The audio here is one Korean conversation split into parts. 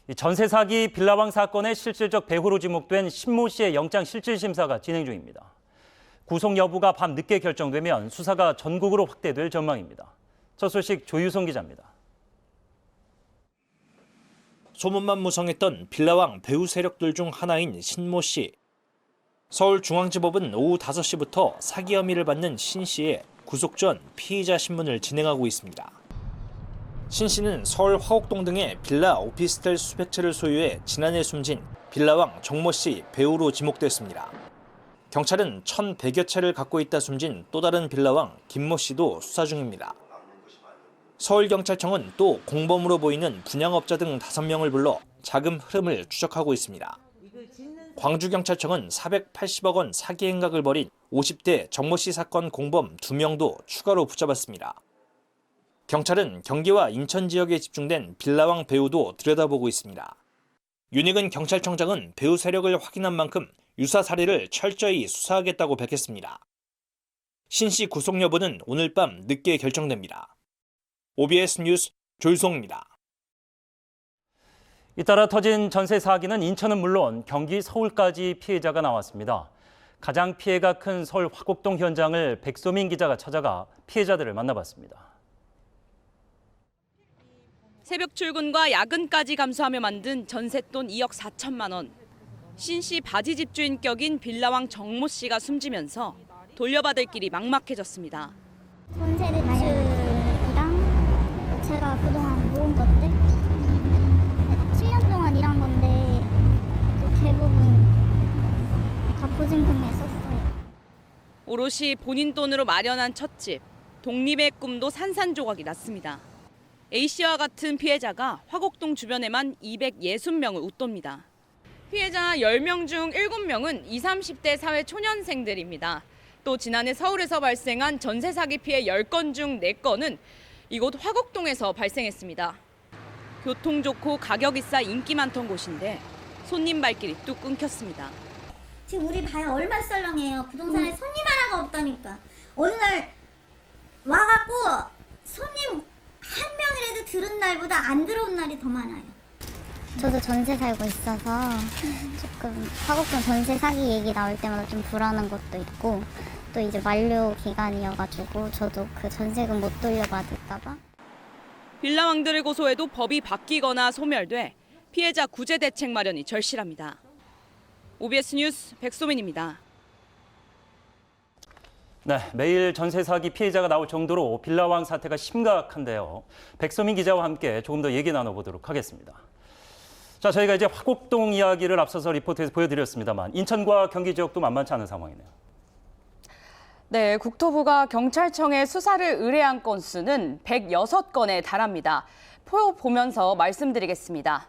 이 전세 사기 빌라왕 사건의 실질적 배후로 지목된 신모 씨의 영장 실질 심사가 진행 중입니다. 구속 여부가 밤 늦게 결정되면 수사가 전국으로 확대될 전망입니다. 첫 소식 조유성 기자입니다. 소문만 무성했던 빌라왕 배후 세력들 중 하나인 신모 씨. 서울중앙지법은 오후 5시부터 사기 혐의를 받는 신 씨의 구속 전 피의자 신문을 진행하고 있습니다. 신 씨는 서울 화곡동 등의 빌라 오피스텔 수백 채를 소유해 지난해 숨진 빌라왕 정모 씨 배우로 지목됐습니다. 경찰은 1,100여 채를 갖고 있다 숨진 또 다른 빌라왕 김모 씨도 수사 중입니다. 서울경찰청은 또 공범으로 보이는 분양업자 등 5명을 불러 자금 흐름을 추적하고 있습니다. 광주경찰청은 480억 원 사기 행각을 벌인 50대 정모 씨 사건 공범 2명도 추가로 붙잡았습니다. 경찰은 경기와 인천 지역에 집중된 빌라왕 배우도 들여다보고 있습니다. 윤익은 경찰청장은 배우 세력을 확인한 만큼 유사 사례를 철저히 수사하겠다고 밝혔습니다. 신 씨 구속 여부는 오늘 밤 늦게 결정됩니다. OBS 뉴스 조유성입니다. 잇따라 터진 전세 사기는 인천은 물론 경기 서울까지 피해자가 나왔습니다. 가장 피해가 큰 서울 화곡동 현장을 백소민 기자가 찾아가 피해자들을 만나봤습니다. 새벽 출근과 야근까지 감수하며 만든 전셋돈 2억 4천만 원. 신 씨 바지 집주인 격인 빌라왕 정모 씨가 숨지면서 돌려받을 길이 막막해졌습니다. 전세 대출이랑 제가 그동안 모은 것들 7년 동안 일한 건데 대부분 다 보증금에 썼어요. 오롯이 본인 돈으로 마련한 첫집, 독립의 꿈도 산산조각이 났습니다. A씨와 같은 피해자가 화곡동 주변에만 260명을 웃돕니다. 피해자 10명 중 7명은 20, 30대 사회 초년생들입니다. 또 지난해 서울에서 발생한 전세 사기 피해 10건 중 4건은 이곳 화곡동에서 발생했습니다. 교통 좋고 가격이 싸 인기 많던 곳인데 손님 발길이 뚝 끊겼습니다. 지금 우리 봐요. 얼마 썰렁해요. 부동산에 손님 하나가 없다니까. 어느 날 와갖고 손님 한 명이라도 들은 날보다 안 들어온 날이 더 많아요. 저도 전세 살고 있어서 조금 화곡동 전세 사기 얘기 나올 때마다 좀 불안한 것도 있고 또 이제 만료 기간이어가지고 저도 그 전세금 못 돌려받을까 봐. 빌라왕들을 고소해도 법이 바뀌거나 소멸돼 피해자 구제 대책 마련이 절실합니다. OBS 뉴스 백소민입니다. 네, 매일 전세 사기 피해자가 나올 정도로 빌라왕 사태가 심각한데요. 백소민 기자와 함께 조금 더 얘기 나눠보도록 하겠습니다. 자, 저희가 이제 화곡동 이야기를 앞서서 리포트에서 보여드렸습니다만 인천과 경기 지역도 만만치 않은 상황이네요. 네, 국토부가 경찰청에 수사를 의뢰한 건수는 106건에 달합니다. 표 보면서 말씀드리겠습니다.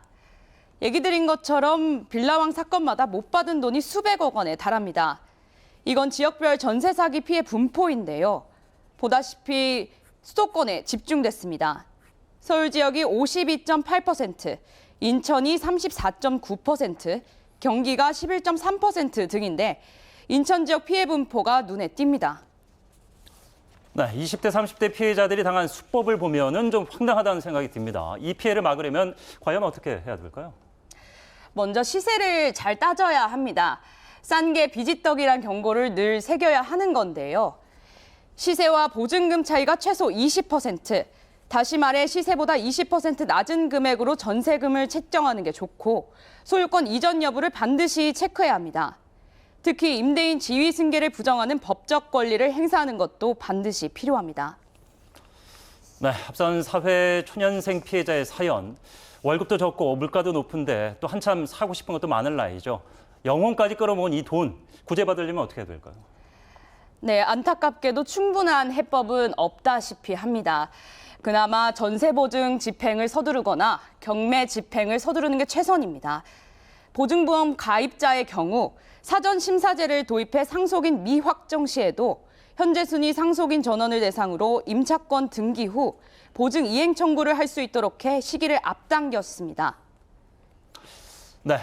얘기 드린 것처럼 빌라왕 사건마다 못 받은 돈이 수백억 원에 달합니다. 이건 지역별 전세 사기 피해 분포인데요. 보다시피 수도권에 집중됐습니다. 서울 지역이 52.8%, 인천이 34.9%, 경기가 11.3% 등인데 인천 지역 피해 분포가 눈에 띕니다. 네, 20대, 30대 피해자들이 당한 수법을 보면은 좀 황당하다는 생각이 듭니다. 이 피해를 막으려면 과연 어떻게 해야 될까요? 먼저 시세를 잘 따져야 합니다. 싼 게 비지떡이란 경고를 늘 새겨야 하는 건데요. 시세와 보증금 차이가 최소 20%, 다시 말해 시세보다 20% 낮은 금액으로 전세금을 책정하는 게 좋고 소유권 이전 여부를 반드시 체크해야 합니다. 특히 임대인 지위 승계를 부정하는 법적 권리를 행사하는 것도 반드시 필요합니다. 네, 앞선 사회 초년생 피해자의 사연. 월급도 적고 물가도 높은데 또 한참 사고 싶은 것도 많을 나이죠. 영혼까지 끌어모은 이 돈 구제받으려면 어떻게 해야 될까요? 네, 안타깝게도 충분한 해법은 없다시피 합니다. 그나마 전세보증 집행을 서두르거나 경매 집행을 서두르는 게 최선입니다. 보증보험 가입자의 경우 사전 심사제를 도입해 상속인 미확정 시에도 현재 순위 상속인 전원을 대상으로 임차권 등기 후 보증 이행 청구를 할 수 있도록 해 시기를 앞당겼습니다. 네,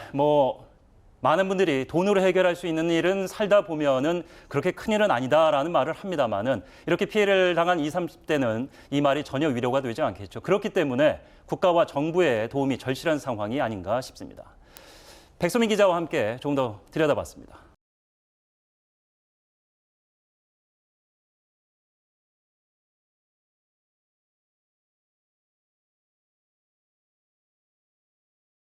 많은 분들이 돈으로 해결할 수 있는 일은 살다 보면은 그렇게 큰 일은 아니다라는 말을 합니다만은 이렇게 피해를 당한 20, 30대는 이 말이 전혀 위로가 되지 않겠죠. 그렇기 때문에 국가와 정부의 도움이 절실한 상황이 아닌가 싶습니다. 백소민 기자와 함께 조금 더 들여다봤습니다.